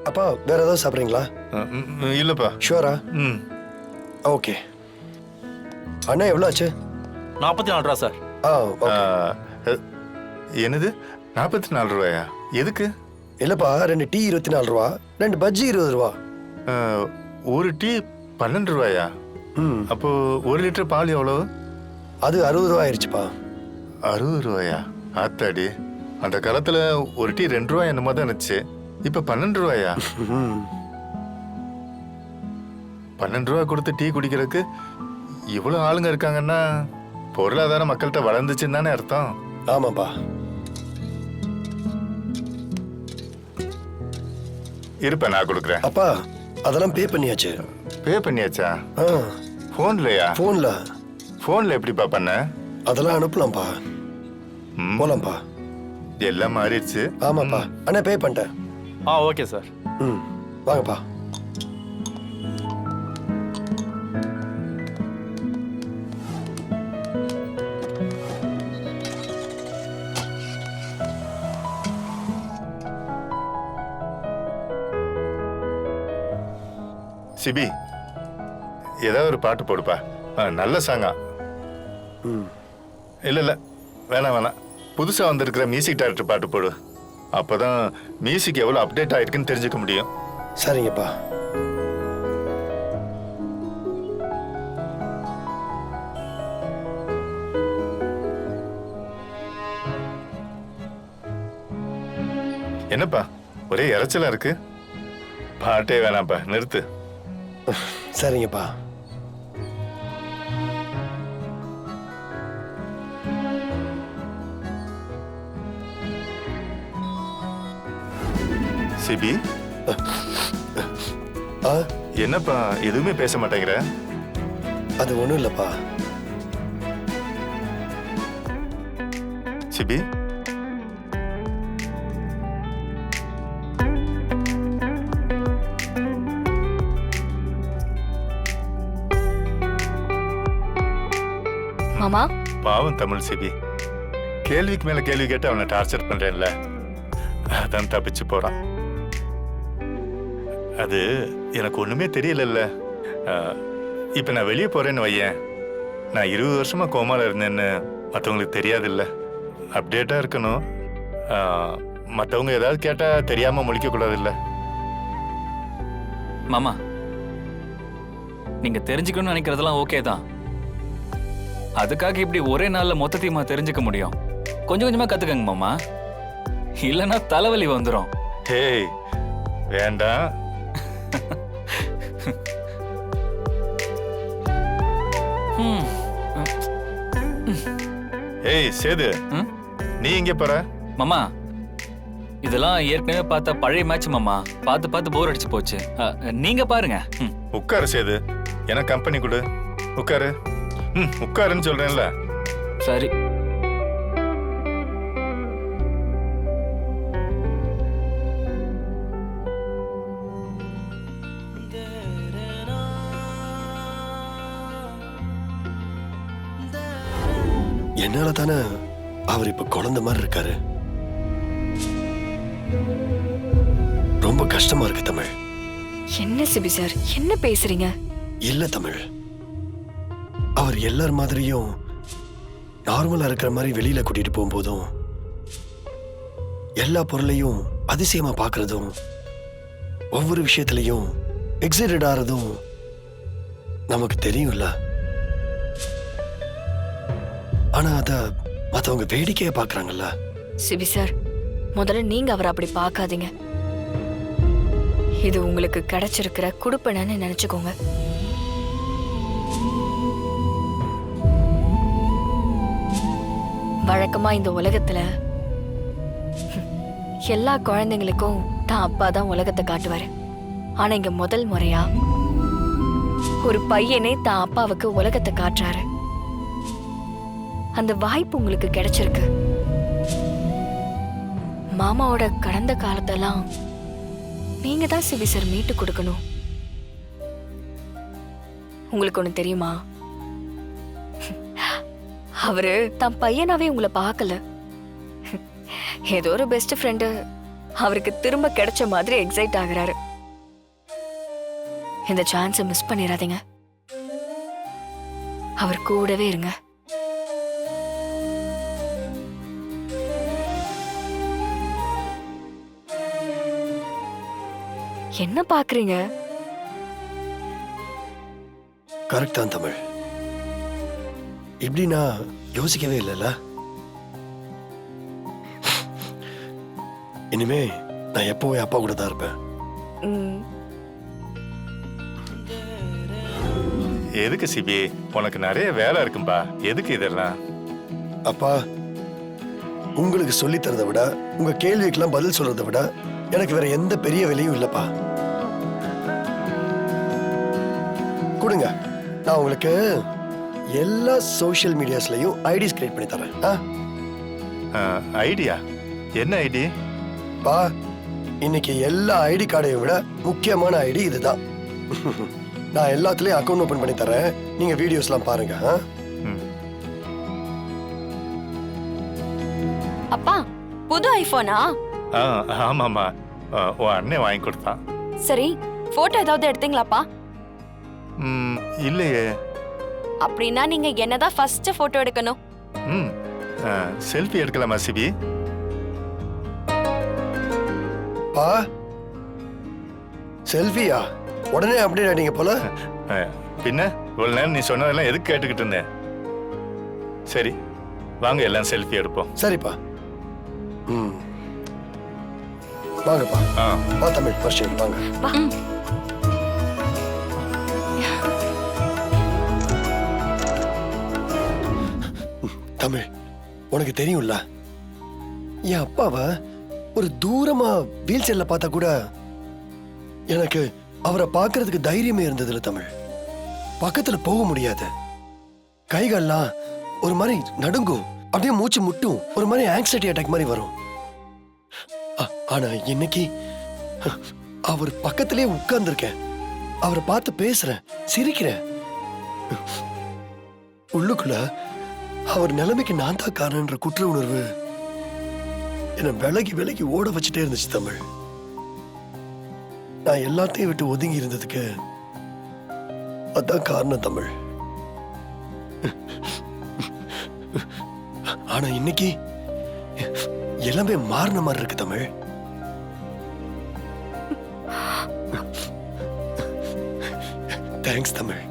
அப்பா வேற ஏதாவது சாப்பிட்றீங்களா? இல்லப்பா. ஷுவரா? ம். ஓகே. அண்ணா எவ்வளோ ஆச்சு? 44 ரூபா சார். ஓகே. என்னது 44 ரூபாயா? எதுக்கு? இல்லப்பா 2 டீ 24 ரூபா, 2 பஜ்ஜி 20 ரூபா. ஒரு டீ 12 ரூபாயா? அப்போ 1 லிட்டர் பால் எவ்வளவு? அது 60 ரூபா ஆயிடுச்சுப்பா. 60 ரூபாயா? ஆத்தாடி, அந்த காலத்துல ஒரு டீ 2 ரூபாய் என்னமோ தான் இருந்துச்சு. இப்ப 12 ரூபாயா? 12 ரூபா கொடுத்து டீ குடிக்கிறதுக்கு இவ்வளவு ஆளுங்க இருக்காங்கன்னா பொருளாதார மக்கள்கிட்ட வளர்ந்துச்சுன்னு தானே அர்த்தம். ஆமாப்பா. இருப்ப நான் கொடுக்குறேன். அப்பா அதெல்லாம் பே பண்ணியாச்சு. பே பண்ணியாச்சா? போன்லயா? போன்ல. போன்ல எப்படிப்பா பண்ண? அதெல்லாம் அனுப்பலாம்ப்பா. போலாம்ப்பா. எல்லாம் மாறிடுச்சு. ஆமாப்பா. அண்ணா பே பண்ணிட்டேன். Okay sir. வாங்கப்பா. சிபி, ஏதாவது ஒரு பாட்டு போடுப்பா. நல்ல சாங்கா. இல்ல வேணாம் வேணாம். புதுசா வந்திருக்கிற மியூசிக் டைரக்டர் பாட்டு போடு. அப்பதான் மியூசிக் எவ்வளவு அப்டேட் ஆயிருக்குன்னு தெரிஞ்சுக்க முடியும். சரிங்கப்பா. என்னப்பா ஒரே இறைச்சலா இருக்கு? பாட்டே வேணாம்ப்பா, நிறுத்து. சரிங்கப்பா. சிபி, என்னப்பா எதுவுமே பேச மாட்டேங்கிற? அது ஒண்ணும் இல்லப்பா. சிபி, மாமா, பாவம் தமிழ் சிபி. கேள்விக்கு மேல கேள்வி கேட்டு அவனை டார்ச்சர் பண்றேன்ல, அதான் தப்பிச்சு போறான். அது எனக்கு ஒண்ணுமே தெரியல. இப்ப நான் வெளியே போறேன்னு வையேன், நான் 20 வருஷமா கோமால இருந்தேன்னு மற்றவங்களுக்கு தெரியாது இல்ல. அப்டேட்டா இருக்கணும். மற்றவங்க ஏதாவது கேட்டா தெரியாம முழிக்க கூடாது இல்ல. மாமா, நீங்க தெரிஞ்சுக்கணும்னு நினைக்கிறதெல்லாம் ஓகே தான். அதுக்காக இப்படி ஒரே நாள்ல மொத்தத்தையுமா தெரிஞ்சுக்க முடியும்? கொஞ்சம் கொஞ்சமா கத்துக்கங்க மாமா, இல்லைன்னா தலைவலி வந்துடும். ஹேய் வேண்டாம். ஏய் சேது, நீ எங்க போற? மாமா, இதெல்லாம் ஏற்கனவே பார்த்த பழைய மேட்ச் மாமா. பார்த்து பார்த்து போர் அடிச்சு போச்சு. நீங்க பாருங்க. உட்காரு சேது, எனக்கு கம்பெனி கொடு. உட்காரு. உட்காருன்னு சொல்றேன்ல. சரி. என்னால தானே அவர் இப்ப குழந்தை மாதிரி இருக்காரு. ரொம்ப கஷ்டமா இருக்கு தமிழ். என்ன சிபி சார், என்ன பேசுறீங்க? இல்ல தமிழ், அவர் எல்லார் மாதிரியும் நார்மலா இருக்கிற மாதிரி வெளியில கூட்டிட்டு போகும்போதும் எல்லா பொருளையும் அதிசயமா பாக்குறதும் ஒவ்வொரு விஷயத்திலையும் எக்ஸைட்டட் ஆறதும் நமக்கு தெரியும்ல. ஆனா அத மத்தவங்க வேடிக்கையா பாக்குறாங்கல்ல. சிபி சார், முதல்ல நீங்க அவரை அப்படி பார்க்காதீங்க. இது உங்களுக்கு கிடைச்சிருக்கிற குடுப்பனன்னு நினைச்சுக்கோங்க. வழக்கமா இந்த உலகத்துல எல்லா குழந்தைங்களுக்கும் தான் அப்பா தான் உலகத்தை காட்டுவாரு. ஆனா இங்க முதல் முறையா ஒரு பையனே தான் அப்பாவுக்கு உலகத்தை காட்டுறாரு. அந்த வாய்ப்பு உங்களுக்கு கிடைச்சிருக்கு. மாமாவோட கடந்த காலத்தெல்லாம் நீங்க தான் சிபி சார் மீட்டு கொடுக்கணும். உங்களுக்கு ஒண்ணு தெரியுமா, அவரு தான் பையனாவே உங்களை பார்க்கல. ஏதோ ஒரு பெஸ்ட் ஃப்ரெண்டு அவருக்கு திரும்ப கிடைச்ச மாதிரி எக்ஸைட் ஆகுறாரு. இந்த சான்ஸை மிஸ் பண்ணிடாதீங்க. அவர் கூடவே இருங்க. என்ன பாக்குறீங்க? கரெக்ட் தான் தமிழ். இப்படி நான் யோசிக்கவே இல்லைல்ல. இனிமே நான் எப்பவும் என் அப்பா கூட தான் இருப்பேன். ம், எதுக்கு சிபி? உனக்கு நிறைய வேலை இருக்கும்பா. எதுக்கு இதெல்லாம்? அப்பா, உங்களுக்கு சொல்லி தரதை விட உங்க கேள்விக்கெல்லாம் பதில் சொல்றதை விட எனக்கு வேற எந்த பெரிய வேலையும் இல்லப்பா. கொடுங்க, நான் உங்களுக்கு எல்லா சோஷியல் மீடியாஸ்லயும் ஐடிஸ் கிரியேட் பண்ணி தரேன். ஐடியா? என்ன ஐடி? பா, இன்னைக்கு எல்லா ஐடி கார்டையும் விட முக்கியமான ஐடி இதுதான். நான் எல்லாத்துலயும் அக்கௌண்ட் ஓபன் பண்ணி தரேன். நீங்க வீடியோஸ்லாம் பாருங்க. அப்பா, புது ஐபோனா? ஆமாம்மா, உன் அண்ணன் வாங்கி கொடுத்தான். சரி, போட்டோ ஏதாவது எடுத்தீங்களாப்பா? இல்லையே. அப்படின்னா நீங்க என்னதான் ஃபர்ஸ்ட் போட்டோ எடுக்கணும். செல்ஃபி எடுக்கலாமா சிபி? பா, செல்ஃபியா? உடனே அப்டேட் ஆயிட்டீங்க போல. பின்ன இவ்வளவு நேரம் நீ சொன்னதெல்லாம் எதுக்கு கேட்டுக்கிட்டு இருந்தேன்? சரி, வாங்க எல்லாம் செல்ஃபி எடுப்போம். சரிப்பா. வாங்கப்பா. வா தமிழ், பர்ஷன் வாங்க. தமிழ், உனக்கு தெரியும்ல, என் அப்பாவை ஒரு தூரமா வீல் சேர்ல பார்த்தா கூட எனக்கு அவரை பார்க்கறதுக்கு தைரியமே இருந்தது இல்ல தமிழ். பக்கத்துல போக முடியாது. கைகள்லாம் ஒரு மாதிரி நடுங்கும், அப்படியே மூச்சு முட்டும், ஒரு மாதிரி ஆங்ஸைட்டி அட்டாக் மாதிரி வரும். ஆனா இன்னைக்கு அவர் பக்கத்திலே உட்கார்ந்துருக்கேன். அவரை பார்த்து பேசுறேன், சிரிக்கிறேன். உள்ளுக்குள்ள அவர் நிலைமைக்கு நான் தான் காரணன்ற குற்ற உணர்வு என்ன விலகி விலகி ஓட வச்சுட்டே இருந்துச்சு தமிழ். நான் எல்லாத்தையும் விட்டு ஒதுங்கி இருந்ததுக்கு அதான் காரணம் தமிழ். ஆனா இன்னைக்கு எல்லாமே மாறின மாதிரி இருக்கு தமிழ். தேங்க்ஸ் தமிழ்.